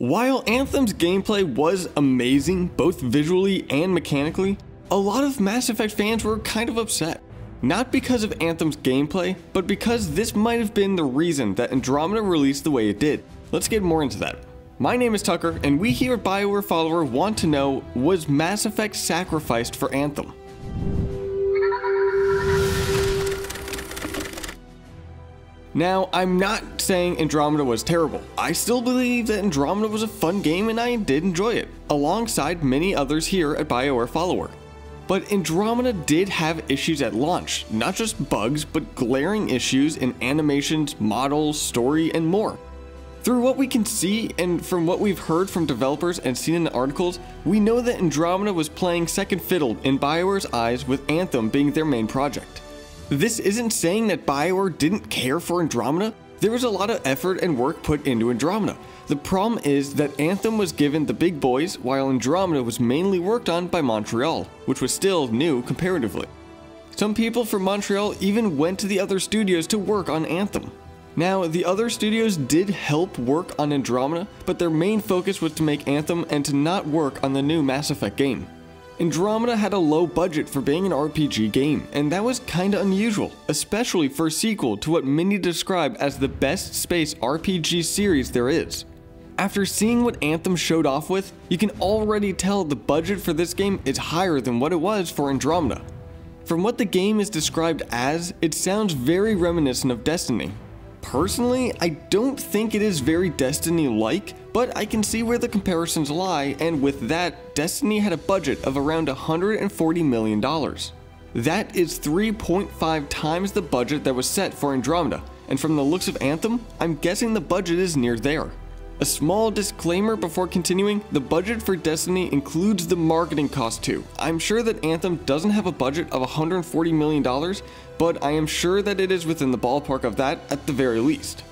While Anthem's gameplay was amazing, both visually and mechanically, a lot of Mass Effect fans were kind of upset. Not because of Anthem's gameplay, but because this might have been the reason that Andromeda released the way it did. Let's get more into that. My name is Tucker, and we here at BioWare Follower want to know, was Mass Effect sacrificed for Anthem? Now, I'm not saying Andromeda was terrible. I still believe that Andromeda was a fun game and I did enjoy it, alongside many others here at BioWare Follower. But Andromeda did have issues at launch, not just bugs, but glaring issues in animations, models, story, and more. Through what we can see and from what we've heard from developers and seen in the articles, we know that Andromeda was playing second fiddle in BioWare's eyes, with Anthem being their main project. This isn't saying that BioWare didn't care for Andromeda. There was a lot of effort and work put into Andromeda. The problem is that Anthem was given the big boys, while Andromeda was mainly worked on by Montreal, which was still new comparatively. Some people from Montreal even went to the other studios to work on Anthem. Now, the other studios did help work on Andromeda, but their main focus was to make Anthem and to not work on the new Mass Effect game. Andromeda had a low budget for being an RPG game, and that was kinda unusual, especially for a sequel to what many describe as the best space RPG series there is. After seeing what Anthem showed off with, you can already tell the budget for this game is higher than what it was for Andromeda. From what the game is described as, it sounds very reminiscent of Destiny. Personally, I don't think it is very Destiny-like, but I can see where the comparisons lie, and with that, Destiny had a budget of around $140 million. That is 3.5 times the budget that was set for Andromeda, and from the looks of Anthem, I'm guessing the budget is near there. A small disclaimer before continuing, the budget for Destiny includes the marketing cost too. I'm sure that Anthem doesn't have a budget of $140 million, but I am sure that it is within the ballpark of that at the very least.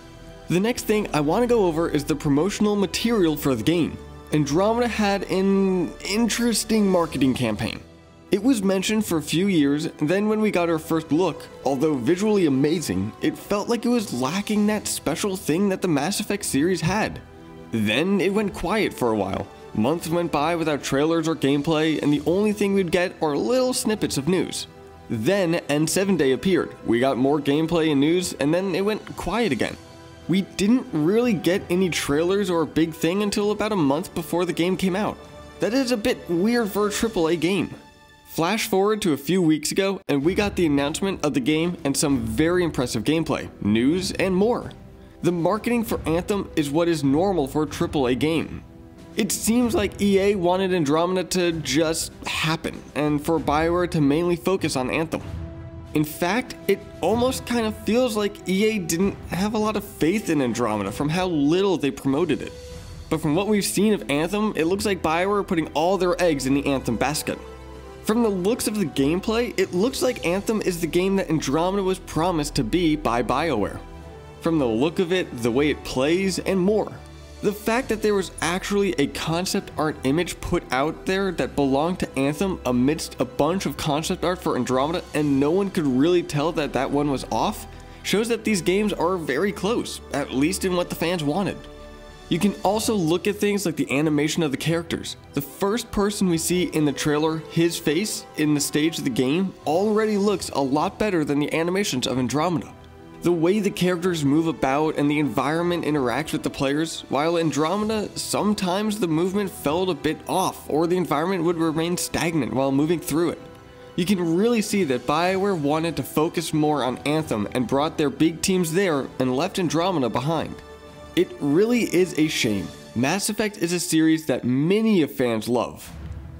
The next thing I want to go over is the promotional material for the game. Andromeda had an interesting marketing campaign. It was mentioned for a few years, then when we got our first look, although visually amazing, it felt like it was lacking that special thing that the Mass Effect series had. Then it went quiet for a while. Months went by without trailers or gameplay, and the only thing we'd get are little snippets of news. Then N7 Day appeared, we got more gameplay and news, and then it went quiet again. We didn't really get any trailers or a big thing until about a month before the game came out. That is a bit weird for a AAA game. Flash forward to a few weeks ago, and we got the announcement of the game and some very impressive gameplay, news, and more. The marketing for Anthem is what is normal for a AAA game. It seems like EA wanted Andromeda to just happen, and for BioWare to mainly focus on Anthem. In fact, it almost kind of feels like EA didn't have a lot of faith in Andromeda from how little they promoted it. But from what we've seen of Anthem, it looks like BioWare are putting all their eggs in the Anthem basket. From the looks of the gameplay, it looks like Anthem is the game that Andromeda was promised to be by BioWare. From the look of it, the way it plays, and more. The fact that there was actually a concept art image put out there that belonged to Anthem amidst a bunch of concept art for Andromeda and no one could really tell that that one was off, shows that these games are very close, at least in what the fans wanted. You can also look at things like the animation of the characters. The first person we see in the trailer, his face, in the stage of the game, already looks a lot better than the animations of Andromeda. The way the characters move about and the environment interacts with the players, while Andromeda, sometimes the movement felt a bit off, or the environment would remain stagnant while moving through it. You can really see that BioWare wanted to focus more on Anthem and brought their big teams there and left Andromeda behind. It really is a shame. Mass Effect is a series that many of fans love.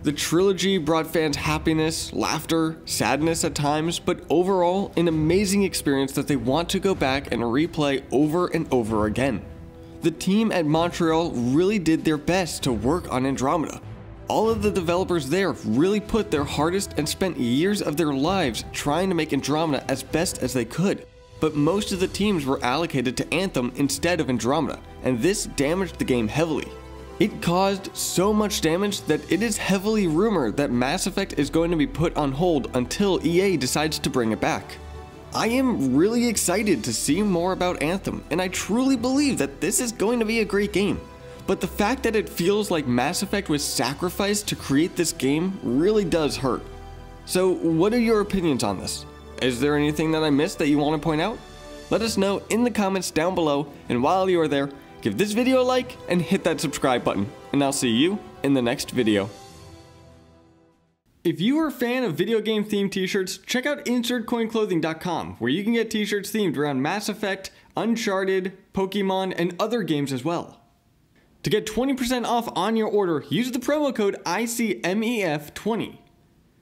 The trilogy brought fans happiness, laughter, sadness at times, but overall an amazing experience that they want to go back and replay over and over again. The team at Montreal really did their best to work on Andromeda. All of the developers there really put their hardest and spent years of their lives trying to make Andromeda as best as they could. But most of the teams were allocated to Anthem instead of Andromeda, and this damaged the game heavily. It caused so much damage that it is heavily rumored that Mass Effect is going to be put on hold until EA decides to bring it back. I am really excited to see more about Anthem, and I truly believe that this is going to be a great game. but the fact that it feels like Mass Effect was sacrificed to create this game really does hurt. So what are your opinions on this? Is there anything that I missed that you want to point out? Let us know in the comments down below, and while you are there, give this video a like and hit that subscribe button, and I'll see you in the next video. If you are a fan of video game themed t-shirts, check out InsertCoinClothing.com, where you can get t-shirts themed around Mass Effect, Uncharted, Pokemon, and other games as well. To get 20% off on your order, use the promo code ICMEF20.